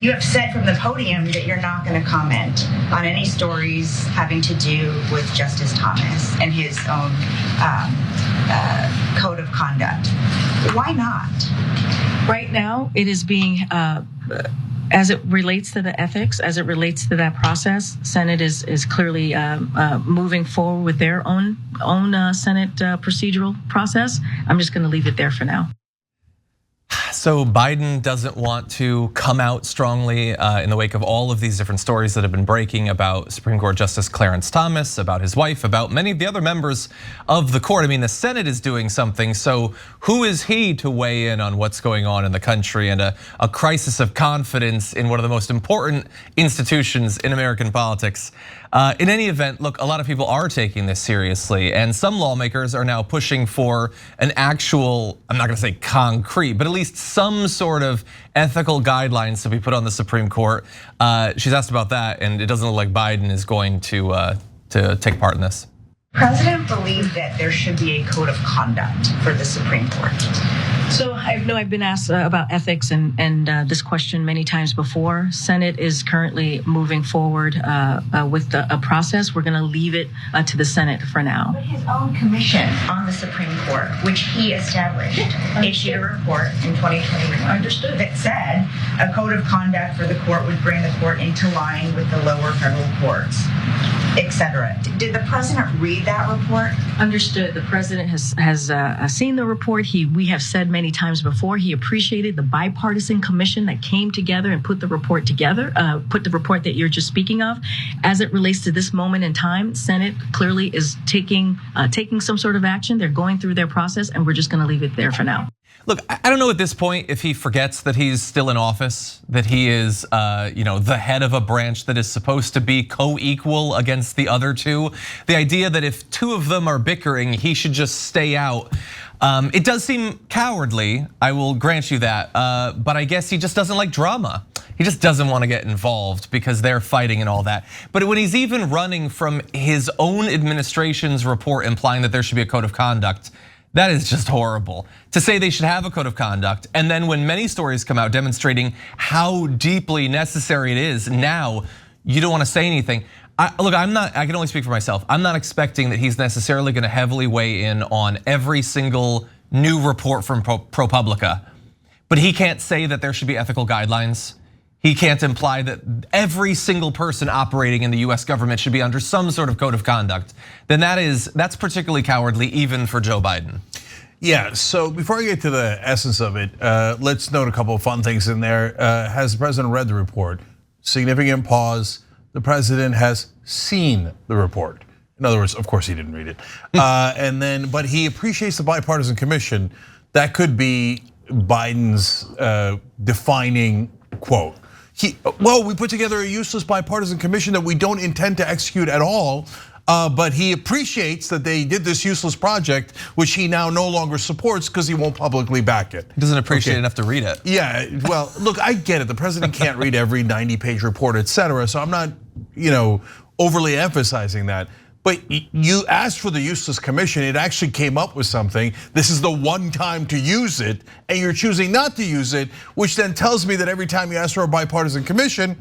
You have said from the podium that you're not going to comment on any stories having to do with Justice Thomas and his own code of conduct. Why not? Right now, it is being, as it relates to the ethics, as it relates to that process, Senate is clearly moving forward with their own Senate procedural process. I'm just going to leave it there for now. So Biden doesn't want to come out strongly in the wake of all of these different stories that have been breaking about Supreme Court Justice Clarence Thomas, about his wife, about many of the other members of the court. I mean, the Senate is doing something, so who is he to weigh in on what's going on in the country and a crisis of confidence in one of the most important institutions in American politics? In any event, look, a lot of people are taking this seriously, and some lawmakers are now pushing for an actual, I'm not gonna say concrete, but at least some sort of ethical guidelines to be put on the Supreme Court. She's asked about that, and it doesn't look like Biden is going to take part in this. President believes that there should be a code of conduct for the Supreme Court. So I know I've been asked about ethics and this question many times before. Senate is currently moving forward with a process. We're going to leave it to the Senate for now. But his own commission on the Supreme Court, which he established, issued a report in 2021 that said a code of conduct for the court would bring the court into line with the lower federal courts, etc. Did the president read that report? Understood. The president has seen the report. We have said many times before he appreciated the bipartisan commission that came together and put the report together, put the report that you're just speaking of. As it relates to this moment in time, Senate clearly is taking some sort of action. They're going through their process, and we're just going to leave it there for now. Look, I don't know at this point if he forgets that he's still in office, that he is the head of a branch that is supposed to be co-equal against the other two. The idea that if two of them are bickering, he should just stay out. It does seem cowardly, I will grant you that, but I guess he just doesn't like drama. He just doesn't want to get involved because they're fighting and all that. But when he's even running from his own administration's report implying that there should be a code of conduct, that is just horrible. To say they should have a code of conduct, and then when many stories come out demonstrating how deeply necessary it is, now you don't want to say anything. Look, I can only speak for myself. I'm not expecting that he's necessarily going to heavily weigh in on every single new report from ProPublica. But he can't say that there should be ethical guidelines. He can't imply that every single person operating in the US government should be under some sort of code of conduct. Then that's particularly cowardly even for Joe Biden. Yeah, so before I get to the essence of it, let's note a couple of fun things in there. Has the president read the report? Significant pause. The president has seen the report. In other words, of course he didn't read it. But he appreciates the bipartisan commission. That could be Biden's defining quote. We put together a useless bipartisan commission that we don't intend to execute at all. But he appreciates that they did this useless project, which he now no longer supports because he won't publicly back it. He doesn't appreciate it enough to read it. Yeah, well, look, I get it. The president can't read every 90-page report, etc. So I'm not, overly emphasizing that. But you asked for the useless commission, it actually came up with something. This is the one time to use it, and you're choosing not to use it, which then tells me that every time you ask for a bipartisan commission,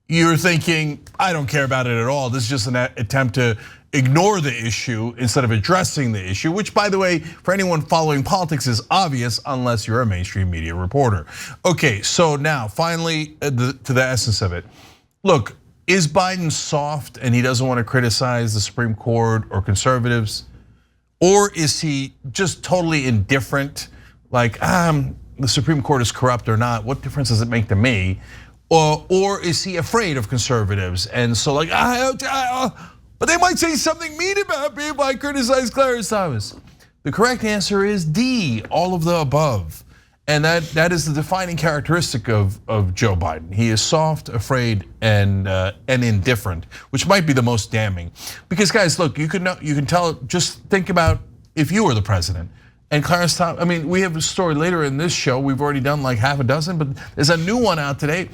you're thinking, I don't care about it at all. This is just an attempt to ignore the issue instead of addressing the issue, which, by the way, for anyone following politics is obvious unless you're a mainstream media reporter. Okay, so now finally to the essence of it. Look, is Biden soft and he doesn't want to criticize the Supreme Court or conservatives? Or is he just totally indifferent? Like, the Supreme Court is corrupt or not, what difference does it make to me? Or is he afraid of conservatives? And so like, but they might say something mean about me if I criticize Clarence Thomas. The correct answer is D, all of the above. And that is the defining characteristic of Joe Biden. He is soft, afraid, and indifferent, which might be the most damning. Because guys, look, you can tell, just think about if you were the president. And Clarence Thomas, I mean, we have a story later in this show, we've already done like half a dozen, but there's a new one out today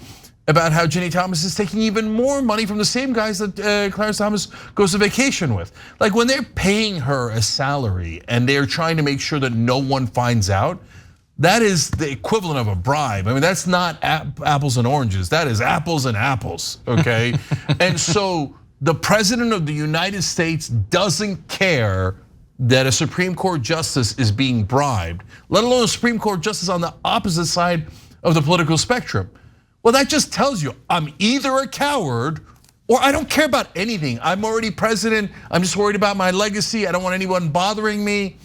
about how Ginny Thomas is taking even more money from the same guys that Clarence Thomas goes to vacation with. Like when they're paying her a salary and they're trying to make sure that no one finds out, that is the equivalent of a bribe. I mean, that's not apples and oranges. That is apples and apples, okay? And so the president of the United States doesn't care that a Supreme Court justice is being bribed, let alone a Supreme Court justice on the opposite side of the political spectrum. Well, that just tells you I'm either a coward or I don't care about anything. I'm already president. I'm just worried about my legacy. I don't want anyone bothering me.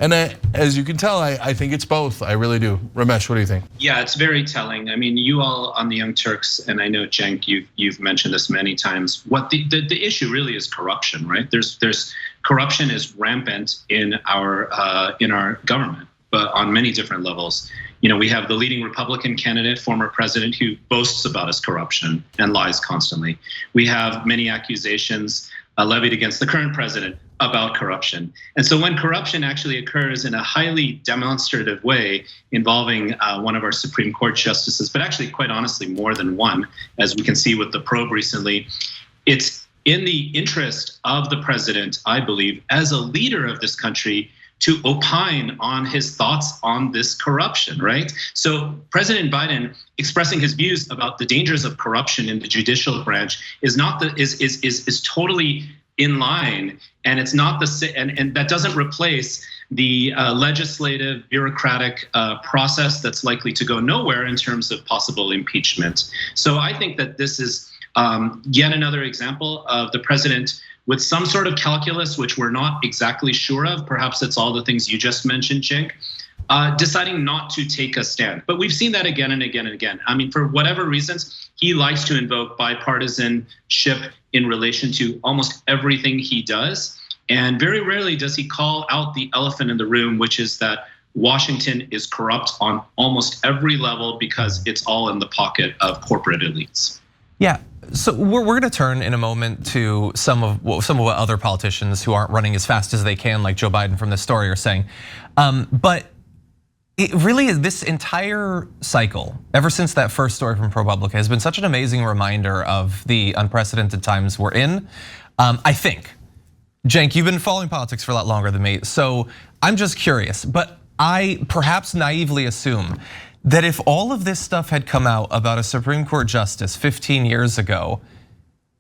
And as you can tell, I think it's both. I really do. Ramesh, what do you think? Yeah, it's very telling. I mean, you all on the Young Turks, and I know Cenk, you've mentioned this many times. What the issue really is corruption, right? There's corruption is rampant in our government, but on many different levels. You know, we have the leading Republican candidate, former president, who boasts about his corruption and lies constantly. We have many accusations levied against the current president about corruption. And so when corruption actually occurs in a highly demonstrative way involving one of our Supreme Court justices, but actually quite honestly more than one, as we can see with the probe recently, it's in the interest of the president, I believe, as a leader of this country, to opine on his thoughts on this corruption, right? So President Biden expressing his views about the dangers of corruption in the judicial branch is totally in line, and it's not and that doesn't replace the legislative bureaucratic process that's likely to go nowhere in terms of possible impeachment. So I think that this is yet another example of the president with some sort of calculus, which we're not exactly sure of. Perhaps it's all the things you just mentioned, Cenk, deciding not to take a stand. But we've seen that again and again and again. I mean, for whatever reasons, he likes to invoke bipartisanship in relation to almost everything he does. And very rarely does he call out the elephant in the room, which is that Washington is corrupt on almost every level because it's all in the pocket of corporate elites. Yeah, so we're going to turn in a moment to some of what other politicians who aren't running as fast as they can, like Joe Biden from this story, are saying. But it really is, this entire cycle, ever since that first story from ProPublica, has been such an amazing reminder of the unprecedented times we're in. I think, Cenk, you've been following politics for a lot longer than me, so I'm just curious, but I perhaps naively assume that if all of this stuff had come out about a Supreme Court justice 15 years ago,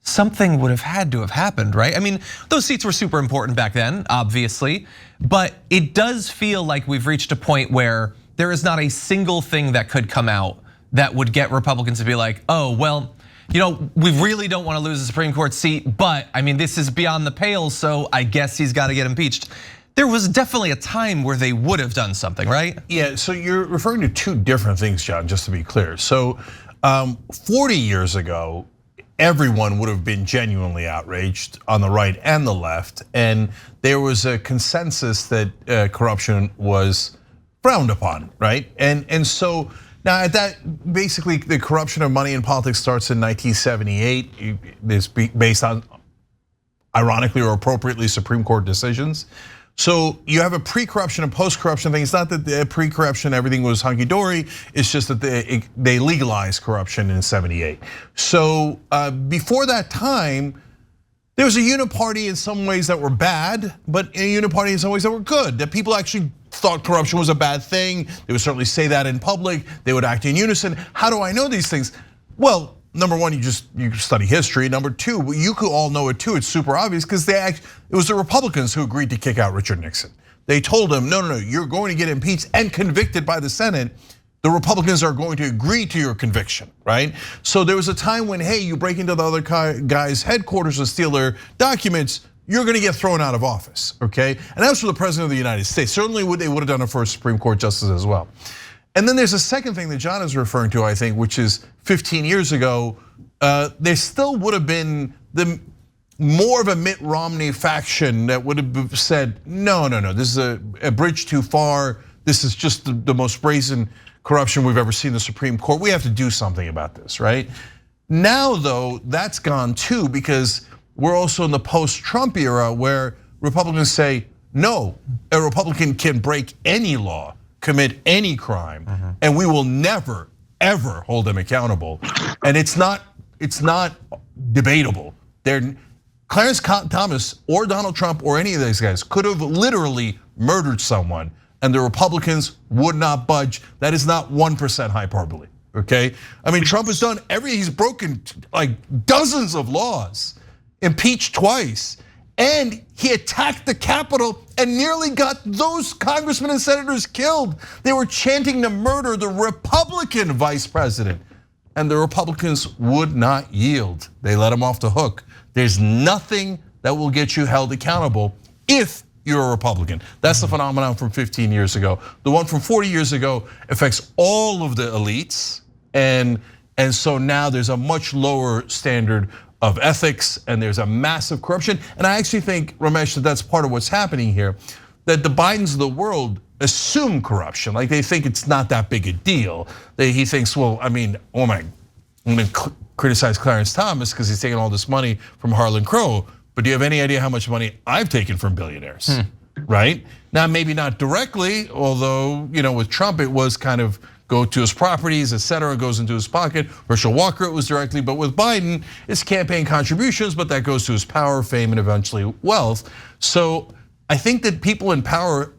something would have had to have happened, right? I mean, those seats were super important back then, obviously, but it does feel like we've reached a point where there is not a single thing that could come out that would get Republicans to be like, oh, well, you know, we really don't want to lose the Supreme Court seat, but I mean, this is beyond the pale, so I guess he's got to get impeached. There was definitely a time where they would have done something, right? Yeah, so you're referring to two different things, John, just to be clear. So 40 years ago, everyone would have been genuinely outraged on the right and the left. And there was a consensus that corruption was frowned upon, right? And so now at that, basically the corruption of money in politics starts in 1978. It's based on, ironically or appropriately, Supreme Court decisions. So you have a pre-corruption and post-corruption thing. It's not that the pre-corruption everything was hunky-dory. It's just that they legalized corruption in '78. So before that time, there was a uniparty in some ways that were bad, but a uniparty in some ways that were good. That people actually thought corruption was a bad thing. They would certainly say that in public. They would act in unison. How do I know these things? Well, number one, you study history. Number two, you could all know it too. It's super obvious because it was the Republicans who agreed to kick out Richard Nixon. They told him, no, you're going to get impeached and convicted by the Senate. The Republicans are going to agree to your conviction, right? So there was a time when, hey, you break into the other guy's headquarters and steal their documents, you're going to get thrown out of office, okay? And that was for the president of the United States. Certainly they would have done it for a Supreme Court justice as well. And then there's a second thing that John is referring to, I think, which is 15 years ago, there still would have been more of a Mitt Romney faction that would have said, no, this is a bridge too far. This is just the most brazen corruption we've ever seen in the Supreme Court. We have to do something about this, right? Now, though, that's gone too, because we're also in the post-Trump era where Republicans say, no, a Republican can break any law, commit any crime, and we will never, ever hold them accountable. And it's not debatable. Clarence Thomas or Donald Trump or any of these guys could have literally murdered someone and the Republicans would not budge. That is not 1% hyperbole, okay? I mean, Trump has done he's broken like dozens of laws, impeached twice, and he attacked the Capitol and nearly got those congressmen and senators killed. They were chanting to murder the Republican vice president, and the Republicans would not yield. They let him off the hook. There's nothing that will get you held accountable if you're a Republican. That's the phenomenon from 15 years ago. The one from 40 years ago affects all of the elites, and so now there's a much lower standard of ethics, and there's a massive corruption. And I actually think, Ramesh, that that's part of what's happening here, that the Bidens of the world assume corruption, like they think it's not that big a deal. He thinks, well, I mean, I'm gonna criticize Clarence Thomas because he's taking all this money from Harlan Crow, but do you have any idea how much money I've taken from billionaires, right? Now, maybe not directly, although, with Trump, it was kind of go to his properties, et cetera, goes into his pocket. Herschel Walker, it was directly, but with Biden, it's campaign contributions, but that goes to his power, fame, and eventually wealth. So I think that people in power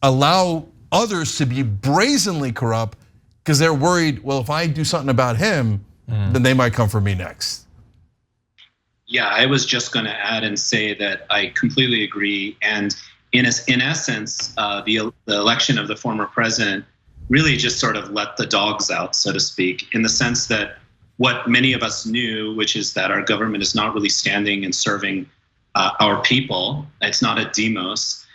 allow others to be brazenly corrupt because they're worried, well, if I do something about him, then they might come for me next. Yeah, I was just going to add and say that I completely agree. And in essence, the election of the former president really just sort of let the dogs out, so to speak, in the sense that what many of us knew, which is that our government is not really standing and serving our people. It's not a demos.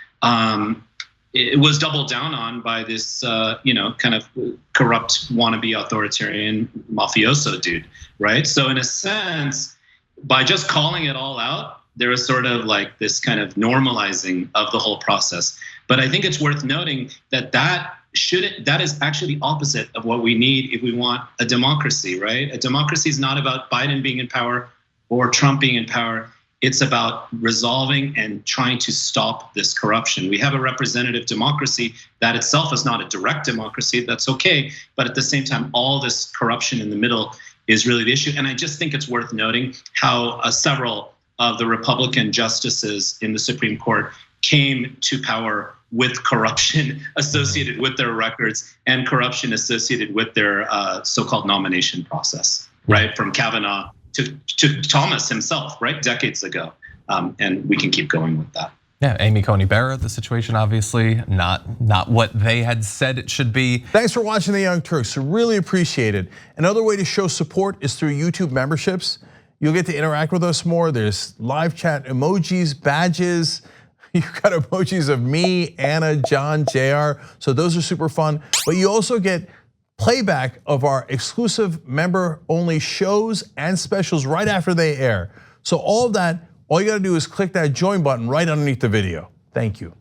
It was doubled down on by this, kind of corrupt wannabe authoritarian mafioso dude, right? So in a sense, by just calling it all out, there was sort of like this kind of normalizing of the whole process. But I think it's worth noting that that is actually the opposite of what we need if we want a democracy, right? A democracy is not about Biden being in power or Trump being in power. It's about resolving and trying to stop this corruption. We have a representative democracy that itself is not a direct democracy. That's okay. But at the same time, all this corruption in the middle is really the issue. And I just think it's worth noting how several of the Republican justices in the Supreme Court came to power with corruption associated with their records and corruption associated with their so-called nomination process, right? From Kavanaugh to Thomas himself, right? Decades ago. And we can keep going with that. Yeah, Amy Coney Barrett, the situation obviously not what they had said it should be. Thanks for watching The Young Turks, really appreciate it. Another way to show support is through YouTube memberships. You'll get to interact with us more. There's live chat emojis, badges. You've got emojis of me, Anna, John, JR. So those are super fun. But you also get playback of our exclusive member-only shows and specials right after they air. So all of that, all you gotta do is click that join button right underneath the video. Thank you.